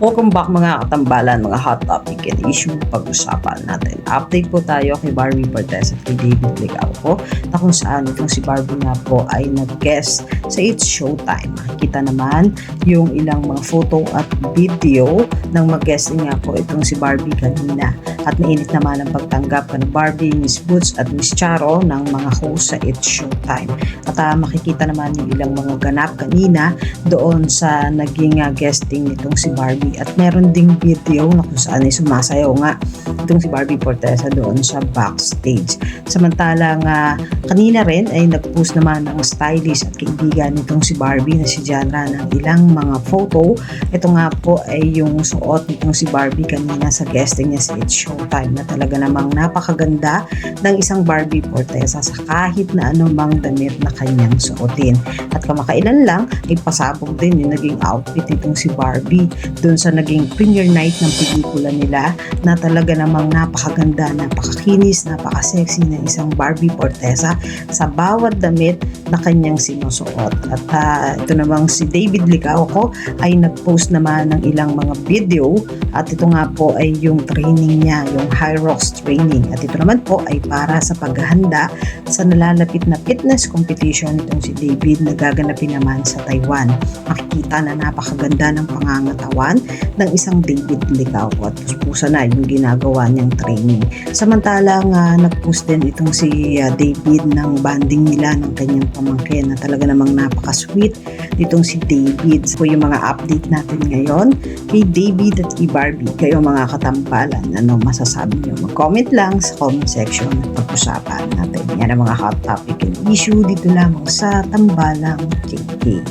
Welcome back mga katambalan, mga hot topic and issue pag-usapan natin. Update po tayo kay Barbie Fortes at kay David Ligauco na kung saan itong si Barbie nga po ay nag-guest sa It's Showtime. Makikita naman yung ilang mga photo at video ng mag-guesting nga po itong si Barbie kanina. At mainit naman ang pagtanggap ni Barbie, Miss Boots at Miss Charo ng mga host sa It's Showtime. At makikita naman yung ilang mga ganap kanina doon sa naging guesting nitong si Barbie. At meron ding video na kung saan ay sumasayaw nga itong si Barbie Fortesa doon sa backstage. Samantalang kanina rin ay nag-post naman ng stylist at kaibigan nitong si Barbie na si Janra ng ilang mga photo. Ito nga po ay yung suot nitong si Barbie kanina sa guesting niya sa It's Showtime na talaga namang napakaganda ng isang Barbie Fortesa sa kahit na anumang damit na kanyang suotin. At kamakailan lang ay pasabog din yung naging outfit nitong si Barbie doon sa naging premiere night ng pelikula nila na talaga namang napakaganda, napakakinis, napakasexy ng isang Barbie Fortesa sa bawat damit na kanyang sinusuot. At ito namang si David Ligauco ay nag-post naman ng ilang mga video at ito nga po ay yung training niya, yung High Rocks training. At ito naman po ay para sa paghahanda sa nalalapit na fitness competition itong si David na gaganapin naman sa Taiwan. Makikita na napakaganda ng pangangatawan ng isang David Ligauco at puspusa na yung ginagawa niyang training. Samantalang nag-post din itong si David ng banding nila ng kanyang pamangkin na talaga namang napaka-sweet nitong si David. So yung mga update natin ngayon kay David at kay Barbie. Kayo mga katambalan, ano masasabi niyo? Mag-comment lang sa comment section at pag-usapan natin. Yan ang mga hot topic and issue dito lamang sa Tambalang KK.